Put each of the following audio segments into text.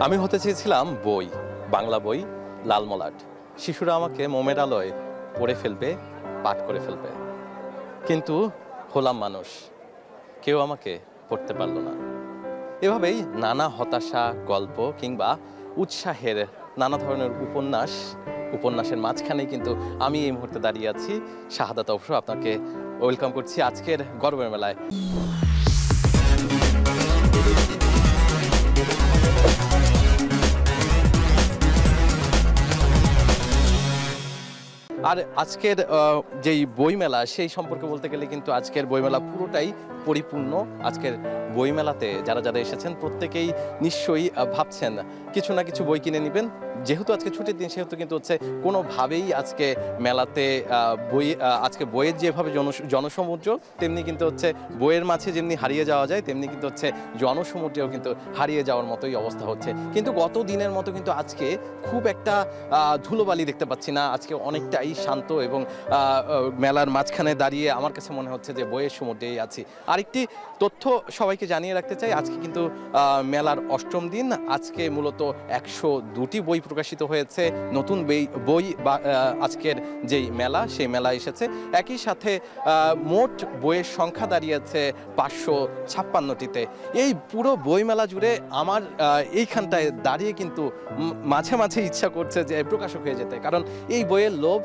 আমি হতে চেয়েছিলাম বই, বাংলা বই, লাল মলাট। শিশুরা আমাকে মোমের আলোয় পড়ে ফেলবে, পাঠ করে ফেলবে, কিন্তু হলাম মানুষ, কেউ আমাকে পড়তে পারল না। এভাবেই নানা হতাশা, গল্প কিংবা উৎসাহের নানা ধরনের উপন্যাসের মাঝখানেই কিন্তু আমি এই মুহূর্তে দাঁড়িয়ে আছি। শাহাদাত অবশ্য আপনাকে ওয়েলকাম করছি আজকের গর্বের মেলায়। আর আজকের যেই বইমেলা সেই সম্পর্কে বলতে গেলে কিন্তু আজকের বইমেলা পুরোটাই পরিপূর্ণ। আজকের বইমেলাতে যারা যারা এসেছেন প্রত্যেকেই নিশ্চয়ই ভাবছেন কিছু না কিছু বই কিনে নেবেন। যেহেতু আজকে ছুটির দিন সেহেতু কিন্তু হচ্ছে কোনোভাবেই আজকে মেলাতে আজকে বইয়ের যেভাবে জনসমুদ্র, তেমনি কিন্তু হচ্ছে বইয়ের মাঝে যেমনি হারিয়ে যাওয়া যায় তেমনি কিন্তু হচ্ছে জনসমুদ্রেও কিন্তু হারিয়ে যাওয়ার মতোই অবস্থা হচ্ছে। কিন্তু গত দিনের মতো কিন্তু আজকে খুব একটা ধুলোবালি দেখতে পাচ্ছি না। আজকে অনেকটাই শান্ত এবং মেলার মাঝখানে দাঁড়িয়ে আমার কাছে মনে হচ্ছে যে বইয়ের সমুদ্রেই আছি। আরেকটি তথ্য সবাইকে জানিয়ে রাখতে চাই, আজকে কিন্তু মেলার ৮ম দিন। আজকে মূলত ১০২টি বই প্রকাশিত হয়েছে, নতুন বই বা আজকের যেই মেলা সেই মেলা এসেছে। একই সাথে মোট বইয়ের সংখ্যা দাঁড়িয়েছে ৫৫৬টিতে। এই পুরো বইমেলা জুড়ে আমার এইখানটায় দাঁড়িয়ে কিন্তু মাঝে মাঝে ইচ্ছা করছে যে প্রকাশক হয়ে যেতে, কারণ এই বইয়ের লোভ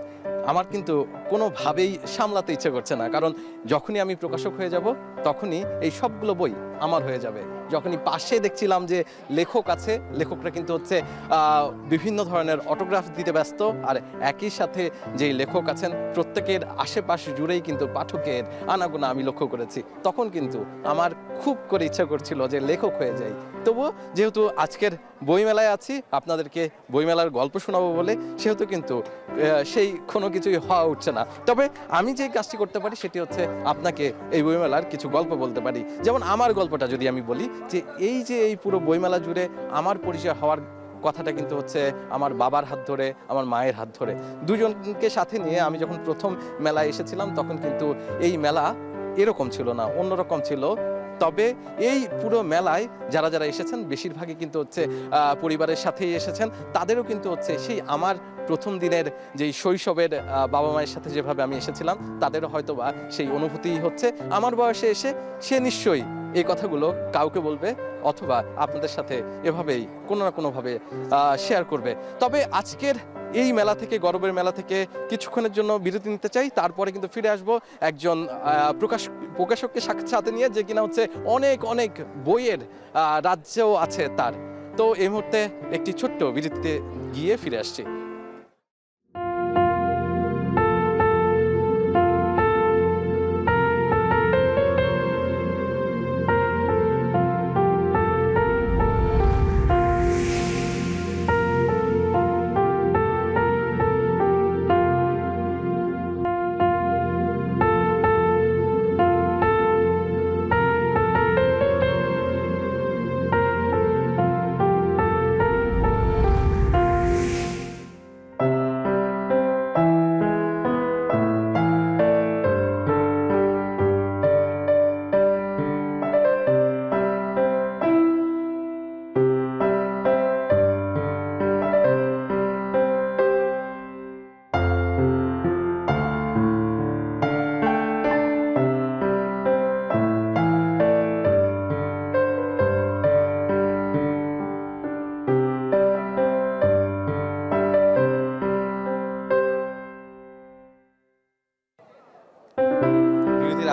আমার কিন্তু কোনোভাবেই সামলাতে ইচ্ছে করছে না। কারণ যখনই আমি প্রকাশক হয়ে যাব তখনই এই সবগুলো বই আমার হয়ে যাবে। যখনই পাশে দেখছিলাম যে লেখক আছে, লেখকরা কিন্তু হচ্ছে বিভিন্ন ধরনের অটোগ্রাফ দিতে ব্যস্ত, আর একই সাথে যেই লেখক আছেন প্রত্যেকের আশেপাশ জুড়েই কিন্তু পাঠকের আনাগোনা আমি লক্ষ্য করেছি। তখন কিন্তু আমার খুব করে ইচ্ছা করছিল যে লেখক হয়ে যাই। তবুও যেহেতু আজকের বইমেলায় আছি, আপনাদেরকে বইমেলার গল্প শোনাবো বলে, সেহেতু কিন্তু সেই কোনো কিছুই হওয়া উঠছে না। তবে আমি যে কাজটি করতে পারি সেটি হচ্ছে আপনাকে এই বইমেলার কিছু গল্প বলতে পারি। যেমন আমার গল্পটা যদি আমি বলি, যে এই পুরো বইমেলা জুড়ে আমার পরিচয় হওয়ার কথাটা কিন্তু হচ্ছে আমার বাবার হাত ধরে, আমার মায়ের হাত ধরে, দুজনকে সাথে নিয়ে আমি যখন প্রথম মেলায় এসেছিলাম তখন কিন্তু এই মেলা এরকম ছিল না, অন্যরকম ছিল। তবে এই পুরো মেলায় যারা যারা এসেছেন বেশিরভাগই কিন্তু হচ্ছে পরিবারের সাথেই এসেছেন। তাদেরও কিন্তু হচ্ছে সেই আমার প্রথম দিনের যেই শৈশবের বাবা মায়ের সাথে যেভাবে আমি এসেছিলাম তাদেরও হয়তো বা সেই অনুভূতিই হচ্ছে। আমার বয়সে এসে সে নিশ্চয়ই এই কথাগুলো কাউকে বলবে অথবা আপনাদের সাথে এভাবেই কোনো না কোনোভাবে শেয়ার করবে। তবে আজকের এই মেলা থেকে, গর্বের মেলা থেকে কিছুক্ষণের জন্য বিরতি নিতে চাই, তারপরে কিন্তু ফিরে আসবো একজন প্রকাশককে সাথে নিয়ে, যে কিনা হচ্ছে অনেক অনেক বইয়ের রাজ্যও আছে তার। তো এই মুহূর্তে একটি ছোট্ট বিরতিতে গিয়ে ফিরে আসছি।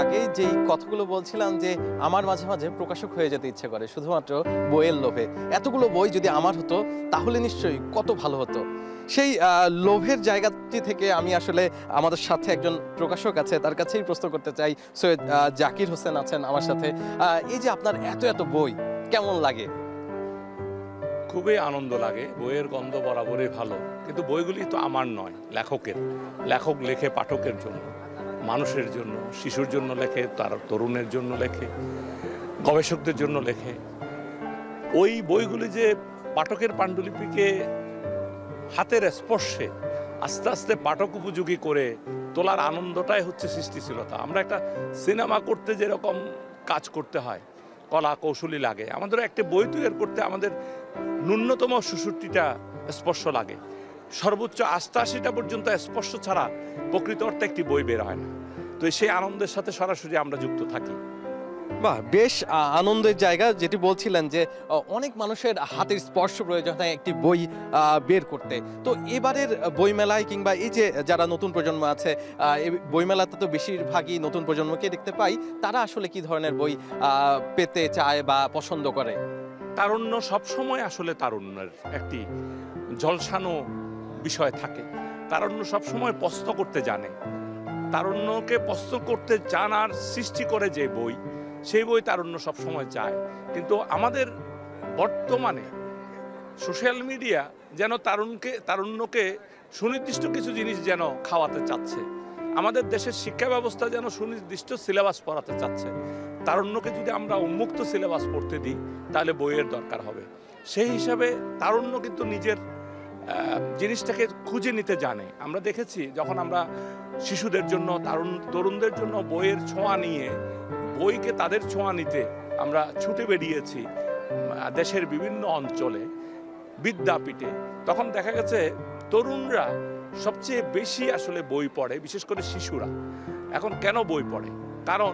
আগে যেই কথাগুলো বলছিলাম যে আমার মাঝে মাঝে প্রকাশক হয়ে যেতে ইচ্ছে করে শুধুমাত্র বইয়ের লোভে। এতগুলো বই যদি আমার হতো তাহলে নিশ্চয়ই কত ভালো হতো। সেই লোভের জায়গাটি থেকে আমি আসলে আমাদের সাথে একজন প্রকাশক আছে, তার কাছেই প্রশ্ন করতে চাই। সৈয়দ জাকির হোসেন আছেন আমার সাথে। এই যে আপনার এত এত বই, কেমন লাগে? খুবই আনন্দ লাগে। বইয়ের গন্ধ বরাবরই ভালো, কিন্তু বইগুলি তো আমার নয়, লেখকের। লেখক লেখে পাঠকের জন্য, মানুষের জন্য, শিশুর জন্য লেখে, তার তরুণের জন্য লেখে, গবেষকদের জন্য লেখে। ওই বইগুলি যে পাঠকের পাণ্ডুলিপিকে হাতের স্পর্শে আস্তে আস্তে পাঠক উপযোগী করে তোলার আনন্দটাই হচ্ছে সৃষ্টিশীলতা। আমরা একটা সিনেমা করতে যেরকম কাজ করতে হয়, কলা কৌশলী লাগে, আমাদের একটা বই তৈরি করতে আমাদের ন্যূনতম ৬৬টা স্পর্শ লাগে, সর্বোচ্চ ৮৮টা পর্যন্ত স্পর্শ ছাড়া প্রকৃত অর্থে একটি বই বের হয় না। তো সেই আনন্দের সাথে সরাসরি আমরা যুক্ত থাকি। বাহ, বেশ আনন্দের জায়গা। যেটি বলছিলেন যে অনেক মানুষের হাতের স্পর্শ প্রয়োজন হয় একটি বই বের করতে। তো এবারের বইমেলায় কিংবা এই যে যারা নতুন প্রজন্ম আছে, এই বইমেলাতে তো বেশিরভাগই নতুন প্রজন্মকে দেখতে পাই, তারা আসলে কি ধরনের বই পেতে চায় বা পছন্দ করে? তারুণ্য সবসময় আসলে তারুণ্যের একটি ঝলসানো বিষয় থাকে। তারুণ্য সবসময় প্রশ্ন করতে জানে, তারুণ্যকে প্রশ্ন করতে জানার সৃষ্টি করে যে বই, সেই বই তারুণ্য সবসময় চায়। কিন্তু আমাদের বর্তমানে সোশ্যাল মিডিয়া যেন তারুণ্যকে সুনির্দিষ্ট কিছু জিনিস যেন খাওয়াতে চাচ্ছে, আমাদের দেশের শিক্ষা ব্যবস্থা যেন সুনির্দিষ্ট সিলেবাস পড়াতে চাচ্ছে। তারুণ্যকে যদি আমরা উন্মুক্ত সিলেবাস পড়তে দিই তাহলে বইয়ের দরকার হবে। সেই হিসাবে তারুণ্য কিন্তু নিজের জিনিসটাকে খুঁজে নিতে জানে। আমরা দেখেছি যখন আমরা শিশুদের জন্য তরুণদের জন্য বইয়ের ছোঁয়া নিয়ে বইকে তাদের ছোঁয়া নিতে আমরা ছুটে বেরিয়েছি দেশের বিভিন্ন অঞ্চলে, বিদ্যাপীঠে, তখন দেখা গেছে তরুণরা সবচেয়ে বেশি আসলে বই পড়ে, বিশেষ করে শিশুরা। এখন কেন বই পড়ে? কারণ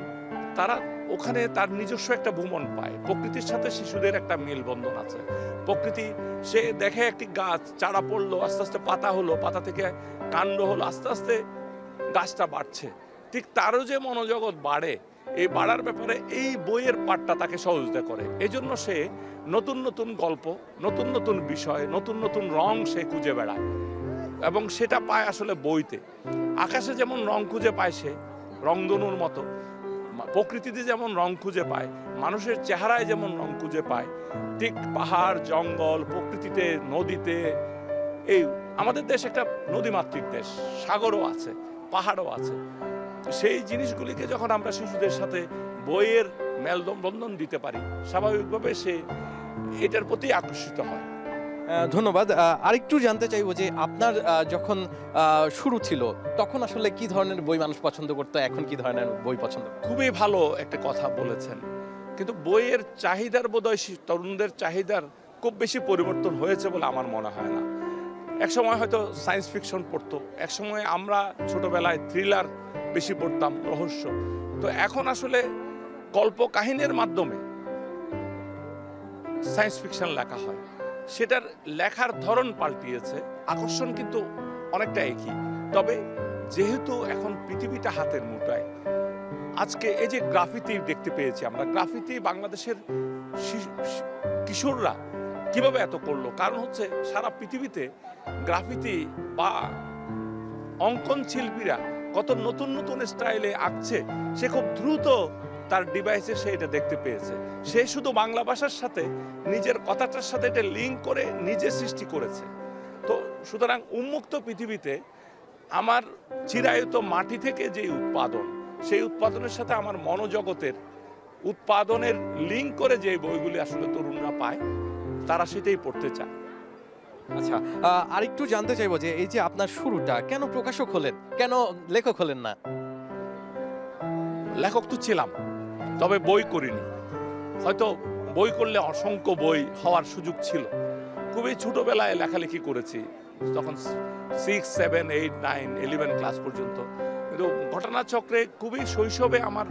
তারা ওখানে তার নিজস্ব একটা ভ্রমণ পায়, প্রকৃতির সাথে শিশুদের একটা মেলবন্ধন আছে। প্রকৃতি, সে দেখে একটি গাছ চারা পড়লো, আস্তে আস্তে পাতা হলো, পাতা থেকে কাণ্ড হলো, আস্তে আস্তে গাছটা বাড়ছে। ঠিক তারও যে মনোজগৎ বাড়ে, এই বাড়ার ব্যাপারে এই বইয়ের পাঠটা তাকে সহযোগিতা করে। এই জন্য সে নতুন নতুন গল্প, নতুন নতুন বিষয়, নতুন নতুন রং সে খুঁজে বেড়ায় এবং সেটা পায় আসলে বইতে। আকাশে যেমন রং খুঁজে পায় সে রংধনুর মতো, প্রকৃতিতে যেমন রং খুঁজে পায়, মানুষের চেহারায় যেমন রং খুঁজে পায়, ঠিক পাহাড়, জঙ্গল, প্রকৃতিতে, নদীতে। এই আমাদের দেশ একটা নদীমাতৃক দেশ, সাগরও আছে, পাহাড়ও আছে। সেই জিনিসগুলিকে যখন আমরা শিশুদের সাথে বইয়ের মেলবন্ধন দিতে পারি, স্বাভাবিকভাবে সে এটার প্রতি আকর্ষিত হয়। ধন্যবাদ। আরেকটু জানতে চাইবো যে আপনার যখন শুরু ছিল তখন আসলে কি ধরনের বই মানুষ পছন্দ করতো, এখন কি ধরনের বই পছন্দ? খুবই ভালো একটা কথা বলেছেন। কিন্তু বইয়ের চাহিদার বোধহয় তরুণদের চাহিদার খুব বেশি পরিবর্তন হয়েছে বলে আমার মনে হয় না। একসময় হয়তো সায়েন্স ফিকশন পড়তো, একসময় আমরা ছোটবেলায় থ্রিলার বেশি পড়তাম, রহস্য। তো এখন আসলে গল্প কাহিনীর মাধ্যমে সায়েন্স ফিকশন লেখা হয়, সেটার লেখার ধরন পাল্টিয়েছে, আকর্ষণ কিন্তু অনেকটা একই। তবে যেহেতু এখন পৃথিবীটা হাতের মুঠোয়, আজকে এই যে গ্রাফিতি দেখতে পেয়েছি আমরা, গ্রাফিতি বাংলাদেশের কিশোররা কিভাবে এত করলো? কারণ হচ্ছে সারা পৃথিবীতে গ্রাফিতি বা অঙ্কন শিল্পীরা কত নতুন নতুন স্টাইলে আঁকছে, সে খুব দ্রুত তার ডিভাইসে সে এটা দেখতে পেয়েছে। সে শুধু বাংলা ভাষার সাথে নিজের কথাটার সাথে এটা লিঙ্ক করে নিজে সৃষ্টি করেছে। তো সুতরাং উন্মুক্ত পৃথিবীতে আমার চিরায়ত মাটি থেকে যে উৎপাদন, সেই উৎপাদনের সাথে আমার মনোজগতের উৎপাদনের লিঙ্ক করে যে বইগুলি আসলে তরুণরা পায়, তারা সেটাই পড়তে চায়। আচ্ছা, আরেকটু জানতে চাইবো যে এই যে আপনার শুরুটা, কেন প্রকাশক হলেন, কেন লেখক হলেন না? লেখক তো ছিলাম, তবে বই করিনি। হয়তো বই করলে অসংখ্য বই হওয়ার সুযোগ ছিল। খুবই ছোটবেলায় লেখালেখি করেছি, তখন 6, 7, 8, 9, 11 ক্লাস পর্যন্ত। কিন্তু ঘটনাচক্রে খুবই শৈশবে আমার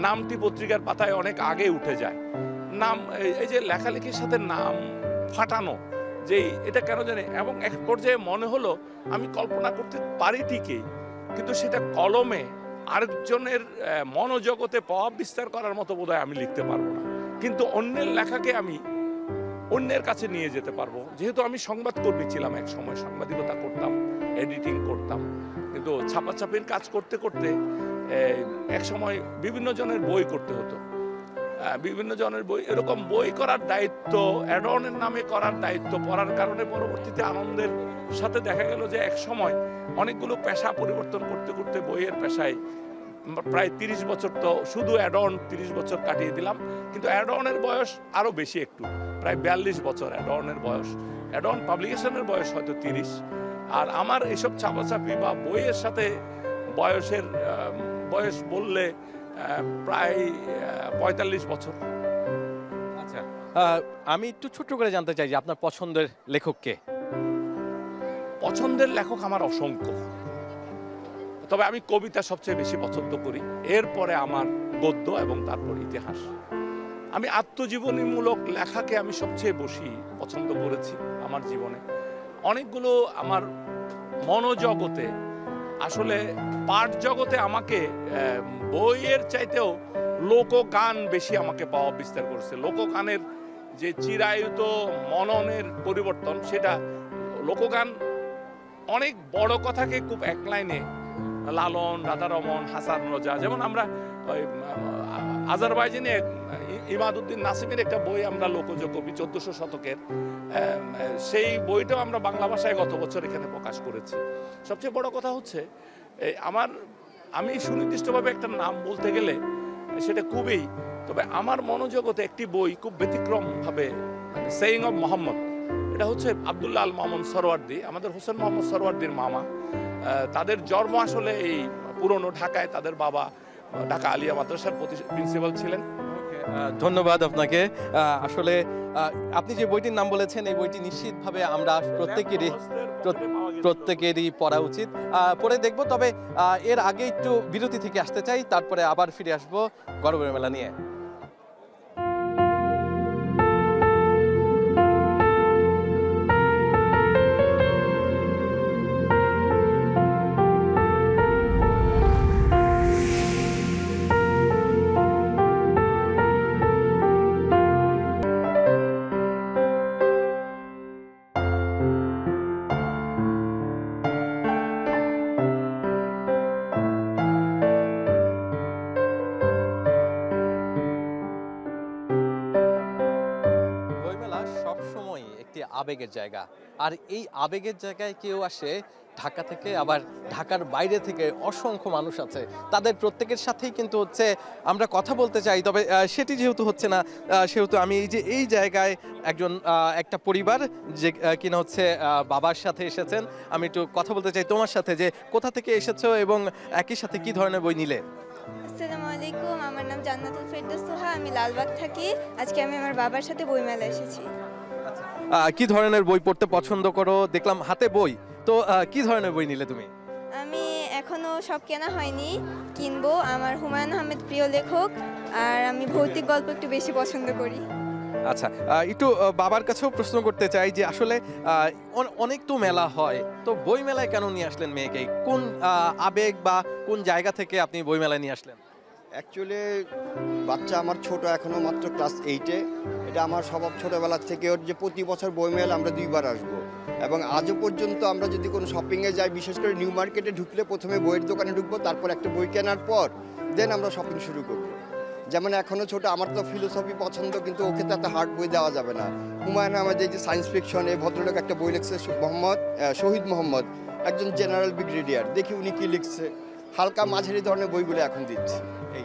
নামটি পত্রিকার পাতায় অনেক আগে উঠে যায়। নাম, এই যে লেখালেখির সাথে নাম ফাটানো, যে এটা কেন জানি, এবং এক পর্যায়ে মনে হলো আমি কল্পনা করতে পারি ঠিকই, কিন্তু সেটা কলমে আরেকজনের মনোজগতে প্রভাব বিস্তার করার মতো বোধহয় আমি লিখতে পারবো না। কিন্তু অন্যের লেখাকে আমি অন্যের কাছে নিয়ে যেতে পারবো। যেহেতু আমি সংবাদকর্মী ছিলাম, এক সময় সাংবাদিকতা করতাম, এডিটিং করতাম, কিন্তু ছাপাছাপির কাজ করতে করতে এক সময় বিভিন্ন জনের বই করতে হতো, বিভিন্ন জনের বই, এরকম বই করার দায়িত্ব, অ্যাডনের নামে করার দায়িত্ব পড়ার কারণে পরবর্তীতে আনন্দের সাথে দেখা গেল যে এক সময় অনেকগুলো পেশা পরিবর্তন করতে করতে বইয়ের পেশায় প্রায় 30 বছর, তো শুধু অ্যাডন 30 বছর কাটিয়ে দিলাম। কিন্তু অ্যাডনের বয়স আরও বেশি, একটু প্রায় 42 বছর অ্যাডনের বয়স। অ্যাডন পাবলিকেশনের বয়স হয়তো 30, আর আমার এসব ছাপাছাপি বা বইয়ের সাথে বয়স বললে প্রায় 45 বছর। আমি একটু ছোট্ট করে জানতে চাই যে আপনার পছন্দের লেখক কে? পছন্দের লেখক আমার অসংখ্য, তবে আমি কবিতা সবচেয়ে বেশি পছন্দ করি, এরপরে আমার গদ্য এবং তারপর ইতিহাস। আমি আত্মজীবনীমূলক লেখাকে আমি সবচেয়ে বেশি পছন্দ করেছি আমার জীবনে। অনেকগুলো আমার মনোজগতে, আসলে পাঠ জগতে আমাকে বইয়ের চাইতেও লোকগান বেশি আমাকে পাওয়া বিস্তার করছে। লোকগানের যে চিরায়ুত মননের পরিবর্তন, সেটা লোকগান অনেক বড় কথাকে খুব এক লাইনে, লালন, রাধারমন, হাসান রোজা, যেমন আমরা ওই আজারবাইজানে ইমাদউদ্দিন নাসিমের একটা বই আমরা লোকজ কবি 1400 শতকের, সেই বইটাও আমরা বাংলা ভাষায় গত বছর এখানে প্রকাশ করেছি। সবচেয়ে বড় কথা হচ্ছে আমি সুনির্দিষ্টভাবে একটা নাম বলতে গেলে সেটা খুবই, তবে আমার মনোজগতে একটি বই খুব ব্যতিক্রমভাবে, মানে সেইং অফ মোহাম্মদ, এটা হচ্ছে আব্দুল্লাহ আল মামুন সরওয়ার্দী, আমাদের হোসেন মোহাম্মদ সরওয়ার্দীর মামা। তাদের জন্ম আসলে এই পুরনো ঢাকায়, তাদের বাবা ঢাকা আলিয়া মাদ্রাসার প্রিন্সিপাল ছিলেন। ধন্যবাদ আপনাকে। আসলে আপনি যে বইটির নাম বলেছেন, এই বইটি নিশ্চিতভাবে আমরা প্রত্যেকেরই পড়া উচিত, পড়ে দেখব। তবে এর আগে একটু বিরতি থেকে আসতে চাই, তারপরে আবার ফিরে আসবো গর্বের মেলা নিয়ে। সবসময় একটি আবেগের জায়গা, আর এই আবেগের জায়গায় কেউ আসে ঢাকা থেকে, আবার ঢাকার বাইরে থেকে অসংখ্য মানুষ আছে, তাদের প্রত্যেকের সাথেই কিন্তু হচ্ছে আমরা কথা বলতে চাই। তবে সেটি যেহেতু হচ্ছে না, সেহেতু আমি এই জায়গায় একটা পরিবার যে কিনা হচ্ছে বাবার সাথে এসেছেন, আমি একটু কথা বলতে চাই তোমার সাথে, যে কোথা থেকে এসেছো এবং একই সাথে কি ধরনের বই নিলে? আসসালামু আলাইকুম, আমার নাম জান্নাতুল ফেরদৌস সোহা, আমি লালবাগ থাকি। আজকে আমি আমার বাবার সাথে বইমেলা এসেছি। কি ধরনের বই পড়তে পছন্দ করো? দেখলাম হাতে বই, তো কি ধরনের বই নিলে তুমি? আমি এখনো সব কেনা হয়নি, কিনবো। আমার হুমায়ুন আহমেদ প্রিয় লেখক, আর আমি ভৌতিক গল্প একটু বেশি পছন্দ করি। আচ্ছা, একটু বাবার কাছেও প্রশ্ন করতে চাই যে আসলে অনেক তো মেলা হয়, তো বই মেলায় কেন নিয়ে আসলেন মেয়েকে? কোন আবেগ বা কোন জায়গা থেকে আপনি বই মেলায় নিয়ে আসলেন? অ্যাকচুয়ালি বাচ্চা আমার ছোট, এখনও মাত্র ক্লাস 8-এ। এটা আমার স্বভাব ছোটোবেলার থেকে, ওর যে প্রতি বছর বইমেলা আমরা 2বার আসবো, এবং আজও পর্যন্ত আমরা যদি কোনো শপিংয়ে যাই, বিশেষ করে নিউ মার্কেটে ঢুকলে প্রথমে বইয়ের দোকানে ঢুকবো, তারপর একটা বই কেনার পর দেন আমরা শপিং শুরু করবো। যেমন এখনও ছোট, আমার তো ফিলোসফি পছন্দ, কিন্তু ওকে তো এত হার্ড বই দেওয়া যাবে না। হুমায়ুন আহমেদ যে সায়েন্স ফিকশন, এই ভদ্রলোক একটা বই লিখছে, শহীদ মোহাম্মদ, একজন জেনারেল ব্রিগেডিয়ার, দেখি উনি কি লিখছে। হালকা মাঝারি ধরনের বইগুলো এখন দিচ্ছি।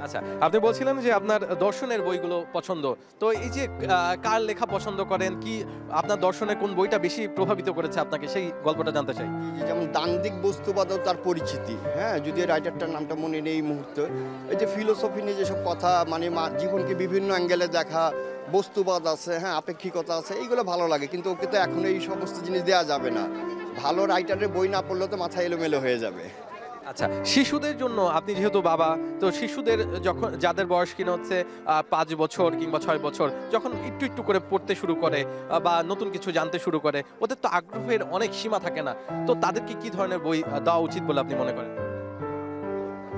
আচ্ছা, আপনি বলছিলেন যে আপনার দর্শনের বইগুলো পছন্দ, তো এই যে কার লেখা পছন্দ করেন, কি আপনার দর্শনের কোন বইটা বেশি প্রভাবিত করেছে আপনাকে, সেই গল্পটা জানতে চাই। যেমন দ্বান্দ্বিক বস্তুবাদ ও তার পরিচিতি, হ্যাঁ, যদি রাইটারটার নামটা মনে নেই এই মুহূর্তে। এই যে ফিলোসফি নিয়ে যেসব কথা, মানে জীবনকে বিভিন্ন অ্যাঙ্গেলে দেখা, বস্তুবাদ আছে, হ্যাঁ, আপেক্ষিকতা আছে, এইগুলো ভালো লাগে। কিন্তু ওকে তো এখন এই সমস্ত জিনিস দেওয়া যাবে না। ভালো রাইটারের বই না পড়লে তো মাথা এলোমেলো হয়ে যাবে। আচ্ছা, শিশুদের জন্য আপনি যেহেতু বাবা, তো শিশুদের যখন যাদের বয়স কিনা হচ্ছে 5 বছর কিংবা 6 বছর, যখন একটু একটু করে পড়তে শুরু করে বা নতুন কিছু জানতে শুরু করে, ওদের তো আগ্রহের অনেক সীমা থাকে না, তো তাদেরকে কি ধরনের বই দেওয়া উচিত বলে আপনি মনে করেন?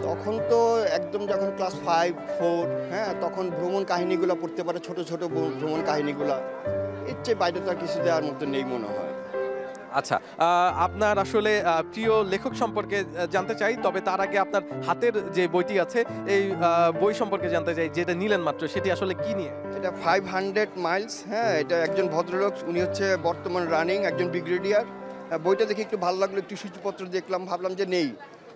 তখন তো একদম যখন ক্লাস 5-4, হ্যাঁ, তখন ভ্রমণ কাহিনীগুলো পড়তে পারে, ছোট ছোট ভ্রমণ কাহিনীগুলো। এর চেয়ে বাইরে তো আর কিছু দেওয়ার মতো নেই মনে হয়। আচ্ছা, আপনার আসলে প্রিয় লেখক সম্পর্কে জানতে চাই, তবে তার আগে আপনার হাতের যে বইটি আছে, এই বই সম্পর্কে জানতে চাই, যেটা নিলেন মাত্র, সেটি আসলে কি নিয়ে? এটা 500 মাইলস, হ্যাঁ, এটা একজন ভদ্রলোক, উনি হচ্ছে বর্তমান রানিং একজন ব্রিগেডিয়ার। বইটা দেখে একটু ভালো লাগলো, একটু সূচিপত্র দেখলাম, ভাবলাম যে নেই।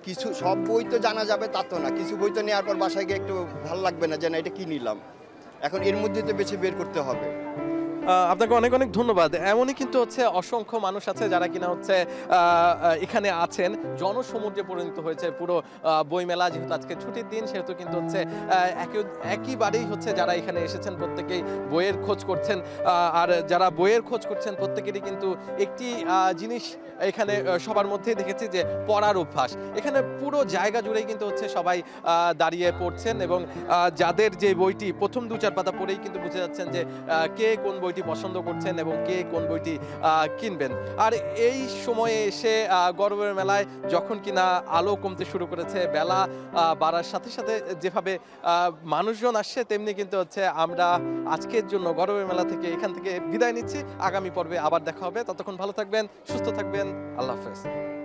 কিছু সব বই তো জানা যাবে তা তো না, কিছু বই তো নেওয়ার পর বাসায় গিয়ে একটু ভালো লাগবে না যে না এটা কি নিলাম। এখন এর মধ্যে তো বেছে বের করতে হবে। আপনাকে অনেক অনেক ধন্যবাদ। এমনই কিন্তু হচ্ছে অসংখ্য মানুষ আছে যারা কিনা হচ্ছে এখানে আছেন, জনসমুদ্রে পরিণত হয়েছে পুরো বইমেলা। যেহেতু আজকে ছুটির দিন সেহেতু কিন্তু হচ্ছে একইবারেই হচ্ছে যারা এখানে এসেছেন প্রত্যেকেই বইয়ের খোঁজ করছেন। আর যারা বইয়ের খোঁজ করছেন প্রত্যেকেরই কিন্তু একটি জিনিস এখানে সবার মধ্যেই দেখেছি যে পড়ার অভ্যাস। এখানে পুরো জায়গা জুড়েই কিন্তু হচ্ছে সবাই দাঁড়িয়ে পড়ছেন এবং যাদের যে বইটি প্রথম 2-4 পাতা পড়েই কিন্তু বুঝে যাচ্ছেন যে কে কোন বইটি পছন্দ করছেন এবং কে কোন বইটি কিনবেন। আর এই সময়ে এসে গরমের মেলায় যখন কিনা আলো কমতে শুরু করেছে, বেলা বাড়ার সাথে সাথে যেভাবে মানুষজন আসছে, তেমনি কিন্তু হচ্ছে আমরা আজকের জন্য গরমের মেলা থেকে এখান থেকে বিদায় নিচ্ছি। আগামী পর্বে আবার দেখা হবে। ততক্ষণ ভালো থাকবেন, সুস্থ থাকবেন। আল্লাহ হাফেজ।